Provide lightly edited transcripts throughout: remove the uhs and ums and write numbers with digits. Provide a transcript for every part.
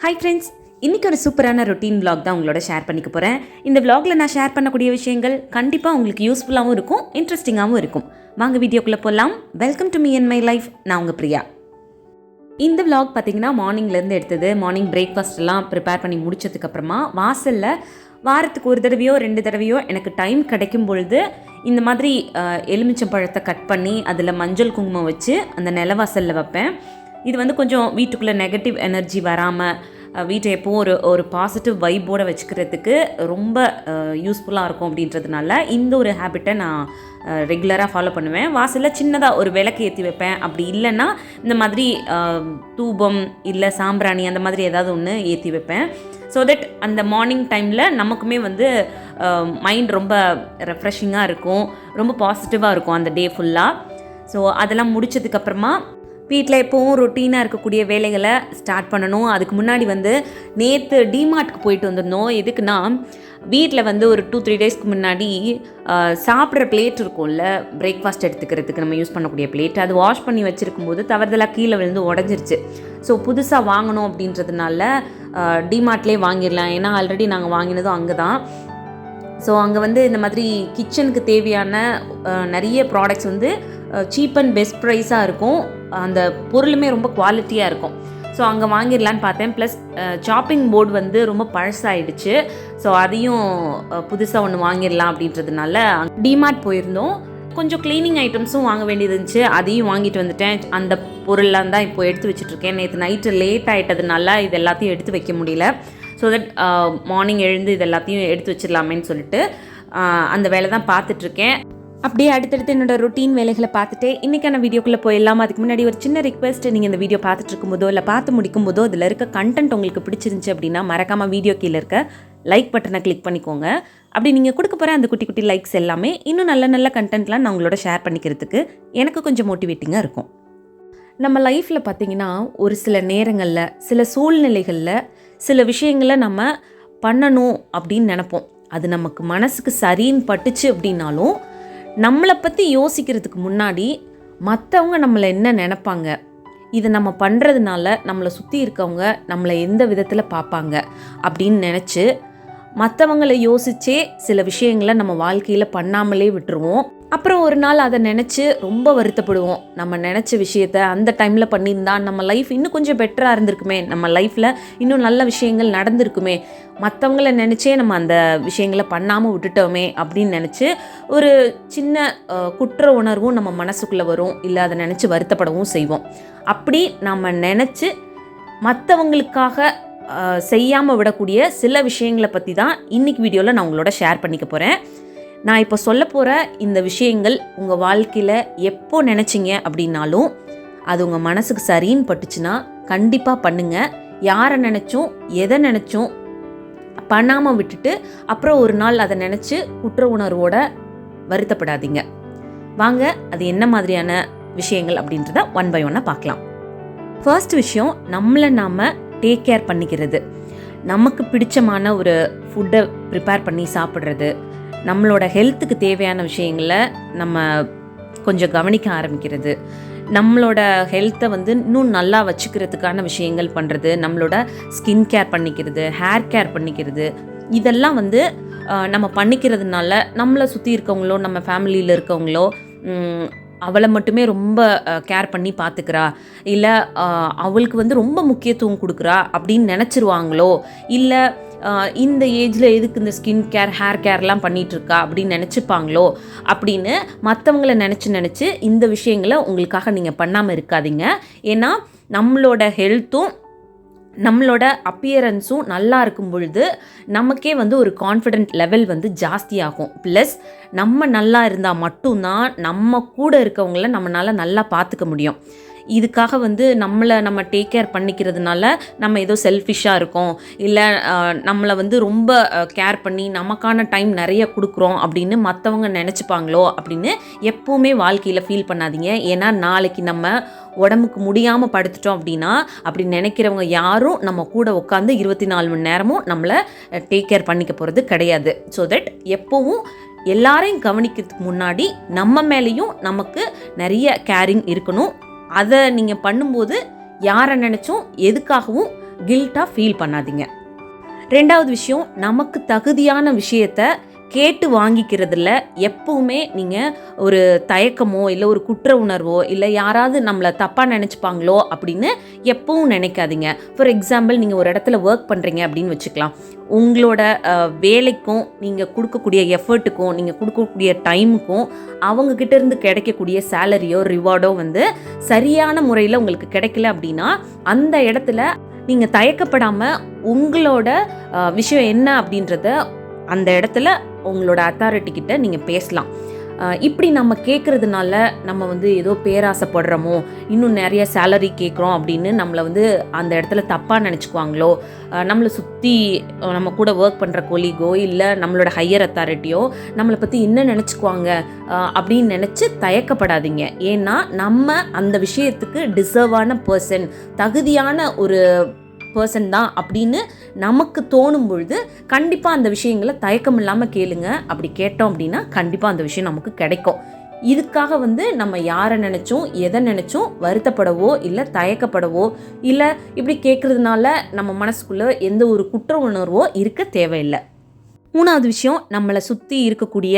Hi friends, இன்றைக்கி ஒரு சூப்பரான ரொட்டீன் vlog தான் உங்களோட ஷேர் பண்ணிக்க போகிறேன். இந்த vlogல நான் ஷேர் பண்ணக்கூடிய விஷயங்கள் கண்டிப்பாக உங்களுக்கு யூஸ்ஃபுல்லாகவும் இருக்கும், இன்ட்ரெஸ்டிங்காகவும் இருக்கும். வாங்க வீடியோக்குள்ளே போகலாம். Welcome to me and my life. நான் உங்கள் பிரியா. இந்த vlog பார்த்திங்கன்னா மார்னிங்லேருந்து எடுத்தது. மார்னிங் பிரேக்ஃபாஸ்ட்லாம் ப்ரிப்பேர் பண்ணி முடிச்சதுக்கப்புறமா வாசலில் வாரத்துக்கு ஒரு தடவையோ 2 தடவையோ எனக்கு டைம் கிடைக்கும் பொழுது இந்த மாதிரி எலுமிச்சம்பழத்தை கட் பண்ணி அதில் மஞ்சள் குங்குமம் வச்சு அந்த நிலவாசலில் வைப்பேன். இது வந்து கொஞ்சம் வீட்டுக்குள்ளே நெகட்டிவ் எனர்ஜி வராமல் வீட்டை எப்போவும் ஒரு பாசிட்டிவ் வைப்போடு வச்சுக்கிறதுக்கு ரொம்ப யூஸ்ஃபுல்லாக இருக்கும். அப்படின்றதுனால இந்த ஒரு ஹேபிட்டை நான் ரெகுலராக ஃபாலோ பண்ணுவேன். வாசலில் சின்னதாக ஒரு விளக்கு ஏற்றி வைப்பேன். அப்படி இல்லைன்னா இந்த மாதிரி தூபம் இல்லை சாம்பிராணி அந்த மாதிரி ஏதாவது ஒன்று ஏற்றி வைப்பேன். ஸோ தட் அந்த மார்னிங் டைமில் நமக்குமே வந்து மைண்ட் ரொம்ப ரெஃப்ரெஷிங்காக இருக்கும், ரொம்ப பாசிட்டிவாக இருக்கும் அந்த டே ஃபுல்லாக. ஸோ அதெல்லாம் முடித்ததுக்கப்புறமா வீட்டில் எப்போவும் ரொட்டீனாக இருக்கக்கூடிய வேலைகளை ஸ்டார்ட் பண்ணணும். அதுக்கு முன்னாடி வந்து நேற்று டிமார்ட்க்கு போயிட்டு வந்திருந்தோம். எதுக்குன்னா வீட்டில் வந்து ஒரு 2-3 டேஸ்க்கு முன்னாடி சாப்பிட்ற பிளேட் இருக்கும்ல, பிரேக்ஃபாஸ்ட் எடுத்துக்கிறதுக்கு நம்ம யூஸ் பண்ணக்கூடிய பிளேட், அது வாஷ் பண்ணி வச்சுருக்கும்போது தவறுதலாக கீழே விழுந்து உடஞ்சிருச்சு. ஸோ புதுசாக வாங்கணும் அப்படின்றதுனால டிமார்ட்லேயே வாங்கிடலாம். ஏன்னா ஆல்ரெடி நாங்கள் வாங்கினதும் அங்கே தான். ஸோ அங்கே வந்து இந்த மாதிரி கிச்சனுக்கு தேவையான நிறைய ப்ராடக்ட்ஸ் வந்து சீப் அண்ட் பெஸ்ட் ப்ரைஸாக இருக்கும். அந்த பொருளுமே ரொம்ப குவாலிட்டியாக இருக்கும். ஸோ அங்கே வாங்கிடலான்னு பார்த்தேன். ப்ளஸ் சாப்பிங் போர்டு வந்து ரொம்ப பழசாயிடுச்சு. ஸோ அதையும் புதுசாக ஒன்று வாங்கிடலாம் அப்படின்றதுனால டிமார்ட் போயிருந்தோம். கொஞ்சம் க்ளீனிங் ஐட்டம்ஸும் வாங்க வேண்டியது இருந்துச்சு, அதையும் வாங்கிட்டு வந்துட்டேன். அந்த பொருள்லாம் தான் இப்போ எடுத்து வச்சுட்ருக்கேன். நேற்று நைட்டு லேட் ஆகிட்டதுனால இது எல்லாத்தையும் எடுத்து வைக்க முடியல. ஸோ தட் மார்னிங் எழுந்து இது எல்லாத்தையும் எடுத்து வச்சிடலாமேன்னு சொல்லிட்டு அந்த வேலை தான் பார்த்துட்ருக்கேன். அப்படியே அடுத்தடுத்து என்னோடய ரொட்டீன் வேலைகளை பார்த்துட்டு இன்றைக்கான வீடியோக்குள்ளே போயிடலாம். அதுக்கு முன்னாடி ஒரு சின்ன ரிக்வெஸ்ட், நீங்கள் இந்த வீடியோ பார்த்துட்டு இருக்கும்போதோ இல்லை பார்த்து முடிக்கும் போதோ அதில் இருக்க கண்டென்ட் உங்களுக்கு பிடிச்சிருந்துச்சு அப்படின்னா மறக்காமல் வீடியோ கீழே இருக்க லைக் பட்டனை கிளிக் பண்ணிக்கோங்க. அப்படி நீங்கள் கொடுக்க போகிற அந்த குட்டி குட்டி லைக்ஸ் எல்லாமே இன்னும் நல்ல நல்ல கண்டென்ட்லாம் நான் உங்களோட ஷேர் பண்ணிக்கிறதுக்கு எனக்கு கொஞ்சம் மோட்டிவேட்டிங்காக இருக்கும். நம்ம லைஃப்பில் பார்த்திங்கன்னா ஒரு சில நேரங்களில் சில சூழ்நிலைகளில் சில விஷயங்களை நம்ம பண்ணணும் அப்படின்னு நினைப்போம். அது நமக்கு மனசுக்கு சரின்னு பட்டுச்சு அப்படின்னாலும் நம்மளை பற்றி யோசிக்கிறதுக்கு முன்னாடி மற்றவங்க நம்மளை என்ன நினைப்பாங்க, இதை நம்ம பண்ணுறதுனால நம்மளை சுற்றி இருக்கவங்க நம்மளை எந்த விதத்தில் பார்ப்பாங்க அப்படின்னு நினச்சி மற்றவங்களை யோசிச்சே சில விஷயங்களை நம்ம வாழ்க்கையில் பண்ணாமலே விட்டுருவோம். அப்புறம் ஒரு நாள் அதை நினச்சி ரொம்ப வருத்தப்படுவோம். நம்ம நினச்ச விஷயத்த அந்த டைமில் பண்ணியிருந்தா நம்ம லைஃப் இன்னும் கொஞ்சம் பெட்டராக இருந்திருக்குமே, நம்ம லைஃப்பில் இன்னும் நல்ல விஷயங்கள் நடந்திருக்குமே, மற்றவங்கள நினச்சே நம்ம அந்த விஷயங்களை பண்ணாமல் விட்டுட்டோமே அப்படின்னு நினச்சி ஒரு சின்ன குற்ற உணர்வும் நம்ம மனசுக்குள்ளே வரும். இல்லை அதை நினச்சி வருத்தப்படவும் செய்வோம். அப்படி நம்ம நினச்சி மற்றவங்களுக்காக செய்யாமல் விடக்கூடிய சில விஷயங்களை பற்றி தான் இன்றைக்கி வீடியோவில் நான் உங்களோட ஷேர் பண்ணிக்க போகிறேன். நான் இப்போ சொல்ல போகிற இந்த விஷயங்கள் உங்கள் வாழ்க்கையில் எப்போ நினச்சிங்க அப்படின்னாலும் அது உங்கள் மனசுக்கு சரின்னு பட்டுச்சுன்னா கண்டிப்பாக பண்ணுங்கள். யாரை நினச்சும் எதை நினச்சும் பண்ணாமல் விட்டுட்டு அப்புறம் ஒரு நாள் அதை நினச்சி குற்ற உணர்வோடு வருத்தப்படாதீங்க. வாங்க அது என்ன மாதிரியான விஷயங்கள் அப்படின்றத 1 by 1 பார்க்கலாம். ஃபர்ஸ்ட் விஷயம், நம்மளை நாம் டேக் கேர் பண்ணிக்கிறது. நமக்கு பிடிச்சமான ஒரு ஃபுட்டை ப்ரிப்பேர் பண்ணி சாப்பிட்றது, நம்மளோட ஹெல்த்துக்கு தேவையான விஷயங்களை நம்ம கொஞ்சம் கவனிக்க ஆரம்பிக்கிறது, நம்மளோட ஹெல்த்தை வந்து இன்னும் நல்லா வச்சுக்கிறதுக்கான விஷயங்கள் பண்ணுறது, நம்மளோட ஸ்கின் கேர் பண்ணிக்கிறது, ஹேர் கேர் பண்ணிக்கிறது, இதெல்லாம் வந்து நம்ம பண்ணிக்கிறதுனால நம்மளை சுற்றி இருக்கவங்களோ நம்ம ஃபேமிலியில் இருக்கவங்களோ அவளை மட்டுமே ரொம்ப கேர் பண்ணி பார்த்துக்கிறா, இல்லை அவளுக்கு வந்து ரொம்ப முக்கியத்துவம் கொடுக்குறா அப்படின்னு நினச்சிருவாங்களோ, இல்லை இந்த ஏஜில் எதுக்கு இந்த ஸ்கின் கேர் ஹேர் கேர்லாம் பண்ணிகிட்ருக்கா அப்படின்னு நினச்சிப்பாங்களோ அப்படின்னு மற்றவங்கள நினச்சி இந்த விஷயங்களை உங்களுக்காக நீங்கள் பண்ணாமல் இருக்காதீங்க. ஏன்னா நம்மளோட ஹெல்த்தும் நம்மளோட அப்பியரன்ஸும் நல்லா இருக்கும் பொழுது நமக்கே வந்து ஒரு கான்ஃபிடென்ட் லெவல் வந்து ஜாஸ்தியாகும். ப்ளஸ் நம்ம நல்லா இருந்தால் மட்டும்தான் நம்ம கூட இருக்கவங்கள நம்மளால் நல்லா பார்த்துக்க முடியும். இதுக்காக வந்து நம்ம டேக் கேர் பண்ணிக்கிறதுனால நம்ம ஏதோ செல்ஃபிஷாக இருக்கோம், இல்லை நம்மளை வந்து ரொம்ப கேர் பண்ணி நமக்கான டைம் நிறைய கொடுக்குறோம் அப்படின்னு மற்றவங்க நினச்சிப்பாங்களோ அப்படின்னு எப்போவுமே வாழ்க்கையில் ஃபீல் பண்ணாதீங்க. ஏன்னா நாளைக்கு நம்ம உடம்புக்கு முடியாமல் படுத்துட்டோம் அப்படின்னா அப்படி நினைக்கிறவங்க யாரும் நம்ம கூட உட்காந்து 24 மணி நேரமும் நம்மளை டேக் கேர் பண்ணிக்க போகிறது கிடையாது. ஸோ தட் எப்போவும் எல்லாரையும் கவனிக்கிறதுக்கு முன்னாடி நம்ம மேலேயும் நமக்கு நிறைய கேரிங் இருக்கணும். அதை நீங்கள் பண்ணும்போது யாரை நினச்சும் எதுக்காகவும் கில்ட்டாக ஃபீல் பண்ணாதீங்க. ரெண்டாவது விஷயம், நமக்கு தகுதியான விஷயத்தை கேட்டு வாங்கிக்கிறதுல எப்பவுமே நீங்கள் ஒரு தயக்கமோ இல்லை ஒரு குற்ற உணர்வோ இல்லை யாராவது நம்மளை தப்பாக நினச்சிப்பாங்களோ அப்படின்னு எப்பவும் நினைக்காதீங்க. ஃபார் எக்ஸாம்பிள், நீங்கள் ஒரு இடத்துல ஒர்க் பண்ணுறீங்க அப்படின்னு வச்சுக்கலாம். உங்களோட வேலைக்கும் நீங்கள் கொடுக்கக்கூடிய எஃபர்ட்டுக்கும் நீங்கள் கொடுக்கக்கூடிய டைமுக்கும் அவங்கக்கிட்ட இருந்து கிடைக்கக்கூடிய சேலரியோ ரிவார்டோ சரியான முறையில் உங்களுக்கு கிடைக்கல அப்படின்னா அந்த இடத்துல நீங்கள் தயக்கப்படாமல் உங்களோட விஷயம் என்ன அப்படின்றத அந்த இடத்துல உங்களோட அத்தாரிட்டி கிட்ட நீங்கள் பேசலாம். இப்படி நம்ம கேட்குறதுனால நம்ம ஏதோ பேராசைப்படுறோமோ, இன்னும் நிறைய சேலரி கேட்குறோம் அப்படின்னு நம்மளை அந்த இடத்துல தப்பாக நினச்சிக்குவாங்களோ, நம்மளை சுற்றி நம்ம கூட ஒர்க் பண்ணுற கொலீகோ இல்லை நம்மளோட ஹையர் அத்தாரிட்டியோ நம்மளை பற்றி என்ன நினச்சிக்குவாங்க அப்படின்னு நினச்சி தயக்கப்படாதீங்க. ஏன்னா நம்ம அந்த விஷயத்துக்கு டிசர்வான பர்சன், தகுதியான ஒரு பர்சன் தான் அப்படின்னு நமக்கு தோணும் பொழுது கண்டிப்பாக அந்த விஷயங்களை தயக்கம் இல்லாமல் கேளுங்க. அப்படி கேட்டோம் அப்படின்னா கண்டிப்பாக அந்த விஷயம் நமக்கு கிடைக்கும். இதுக்காக நம்ம யாரை நினச்சோம் எதை நினச்சோம் வருத்தப்படவோ இல்லை தயக்கப்படவோ இல்லை இப்படி கேட்குறதுனால நம்ம மனசுக்குள்ளே எந்த ஒரு குற்ற உணர்வோ இருக்க தேவையில்லை. மூணாவது விஷயம், நம்மளை சுற்றி இருக்கக்கூடிய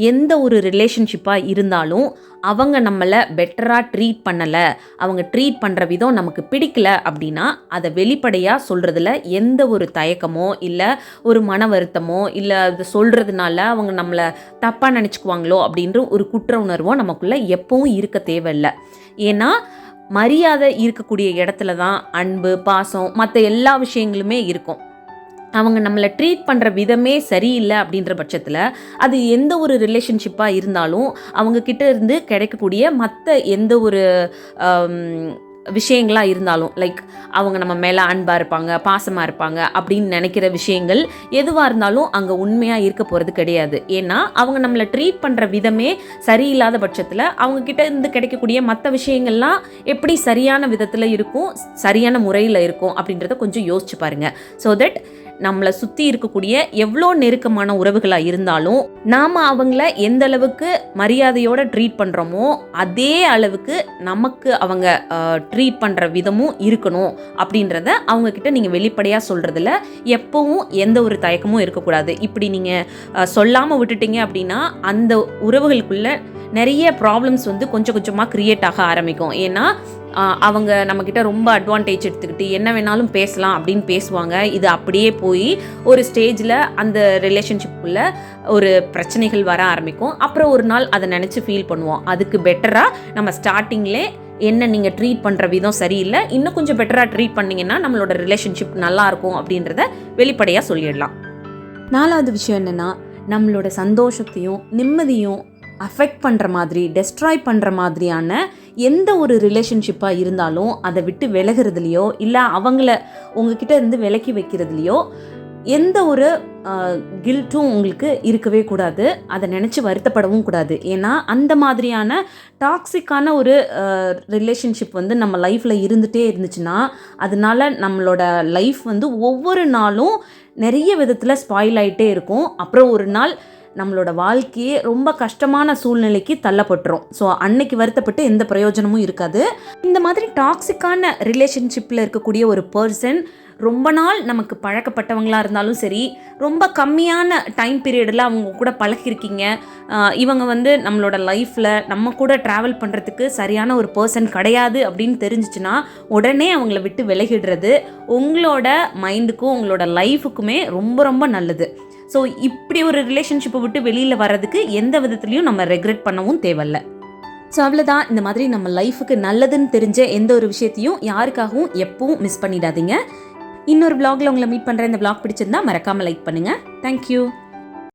எந்த ஒரு ரிலேஷன்ஷிப்பாக இருந்தாலும் அவங்க நம்மளை பெட்டராக ட்ரீட் பண்ணலை, அவங்க ட்ரீட் பண்ணுற விதம் நமக்கு பிடிக்கல அப்படின்னா அதை வெளிப்படையாக சொல்கிறதுல எந்த ஒரு தயக்கமோ இல்லை ஒரு மன வருத்தமோ இல்லை அதை சொல்கிறதுனால அவங்க நம்மளை தப்பாக நினச்சிக்குவாங்களோ அப்படின்ற ஒரு குற்ற உணர்வோ நமக்குள்ளே எப்பவும் இருக்க தேவையில்லை. ஏன்னா மரியாதை இருக்கக்கூடிய இடத்துல தான் அன்பு, பாசம், மற்ற எல்லா விஷயங்களுமே இருக்கும். அவங்க நம்மளை ட்ரீட் பண்ணுற விதமே சரியில்லை அப்படின்ற பட்சத்தில் அது எந்த ஒரு ரிலேஷன்ஷிப்பாக இருந்தாலும் அவங்கக்கிட்ட இருந்து கிடைக்கக்கூடிய மற்ற எந்த ஒரு விஷயங்களாக இருந்தாலும், லைக் அவங்க நம்ம மேலே அன்பாக இருப்பாங்க, பாசமாக இருப்பாங்க அப்படின்னு நினைக்கிற விஷயங்கள் எதுவாக இருந்தாலும் அங்கே உண்மையாக இருக்க போகிறது கிடையாது. ஏன்னா அவங்க நம்மளை ட்ரீட் பண்ணுற விதமே சரியில்லாத பட்சத்தில் அவங்கக்கிட்ட இருந்து கிடைக்கக்கூடிய மற்ற விஷயங்கள்லாம் எப்படி சரியான விதத்தில் இருக்கும், சரியான முறையில் இருக்கும் அப்படின்றத கொஞ்சம் யோசிச்சு பாருங்கள். ஸோ தட் நம்மளை சுற்றி இருக்கக்கூடிய எவ்வளோ நெருக்கமான உறவுகளாக இருந்தாலும் நாம் அவங்கள எந்த அளவுக்கு மரியாதையோடு ட்ரீட் பண்ணுறோமோ அதே அளவுக்கு நமக்கு அவங்க ட்ரீட் பண்ணுற விதமும் இருக்கணும் அப்படின்றத அவங்கக்கிட்ட நீங்கள் வெளிப்படையாக சொல்கிறதுல எப்பவும் எந்த ஒரு தயக்கமும் இருக்கக்கூடாது. இப்படி நீங்கள் சொல்லாமல் விட்டுட்டீங்க அப்படின்னா அந்த உறவுகளுக்குள்ள நிறைய ப்ராப்ளம்ஸ் கொஞ்சம் கொஞ்சமாக க்ரியேட் ஆக ஆரம்பிக்கும். ஏன்னா அவங்க நம்மக்கிட்ட ரொம்ப அட்வான்டேஜ் எடுத்துக்கிட்டு என்ன வேணாலும் பேசலாம் அப்படின்னு பேசுவாங்க. இது அப்படியே போய் ஒரு ஸ்டேஜில் அந்த ரிலேஷன்ஷிப்புக்குள்ளே ஒரு பிரச்சனைகள் வர ஆரம்பிக்கும். அப்புறம் ஒரு நாள் அதை நினச்சி ஃபீல் பண்ணுவோம். அதுக்கு பெட்டராக நம்ம ஸ்டார்டிங்லே என்ன நீங்கள் ட்ரீட் பண்ணுற விதம் சரியில்லை, இன்னும் கொஞ்சம் பெட்டராக ட்ரீட் பண்ணிங்கன்னா நம்மளோட ரிலேஷன்ஷிப் நல்லாயிருக்கும் அப்படின்றத வெளிப்படையாக சொல்லிடலாம். நாலாவது விஷயம் என்னென்னா, நம்மளோட சந்தோஷத்தையும் நிம்மதியும் அஃபெக்ட் பண்ணுற மாதிரி, டெஸ்ட்ராய் பண்ணுற மாதிரியான எந்த ஒரு ரிலேஷன்ஷிப்பாக இருந்தாலும் அதை விட்டு விலகிறதுலையோ இல்லை அவங்கள உங்ககிட்ட இருந்து விலக்கி வைக்கிறதுலையோ எந்த ஒரு கில்ட்டும் உங்களுக்கு இருக்கவே கூடாது. அதை நினச்சி வருத்தப்படவும் கூடாது. ஏன்னா அந்த மாதிரியான டாக்ஸிக்கான ஒரு ரிலேஷன்ஷிப் நம்ம லைஃப்பில் இருந்துகிட்டே இருந்துச்சுன்னா அதனால நம்மளோட லைஃப் ஒவ்வொரு நாளும் நிறைய விதத்தில் ஸ்பாயில் ஆகிட்டே இருக்கும். அப்புறம் ஒரு நாள் நம்மளோட வாழ்க்கையே ரொம்ப கஷ்டமான சூழ்நிலைக்கு தள்ளப்பட்டுரும். ஸோ அன்னைக்கு வருத்தப்பட்டு எந்த பிரயோஜனமும் இருக்காது. இந்த மாதிரி டாக்ஸிக்கான ரிலேஷன்ஷிப்பில் இருக்கக்கூடிய ஒரு பர்சன் ரொம்ப நாள் நமக்கு பழக்கப்பட்டவங்களாக இருந்தாலும் சரி, ரொம்ப கம்மியான டைம் பீரியடில் அவங்க கூட பழகிருக்கீங்க, இவங்க நம்மளோட லைஃப்பில் நம்ம கூட ட்ராவல் பண்ணுறதுக்கு சரியான ஒரு பர்சன் கிடையாது அப்படின்னு தெரிஞ்சிச்சுன்னா உடனே அவங்கள விட்டு விலகிடுறது உங்களோட மைண்டுக்கும் உங்களோட லைஃபுக்குமே ரொம்ப ரொம்ப நல்லது. ஸோ இப்படி ஒரு ரிலேஷன்ஷிப்பை விட்டு வெளியில் வர்றதுக்கு எந்த விதத்துலையும் நம்ம ரெக்ரெட் பண்ணவும் தேவையில்லை. ஸோ அவ்வளோதான். இந்த மாதிரி நம்ம லைஃபுக்கு நல்லதுன்னு தெரிஞ்ச எந்த ஒரு விஷயத்தையும் யாருக்காகவும் எப்பவும் மிஸ் பண்ணிடாதீங்க. இன்னொரு vlogல உங்களை மீட் பண்ணுறேன். இந்த vlog பிடிச்சிருந்தா மறக்காமல் லைக் பண்ணுங்கள். தேங்க்யூ.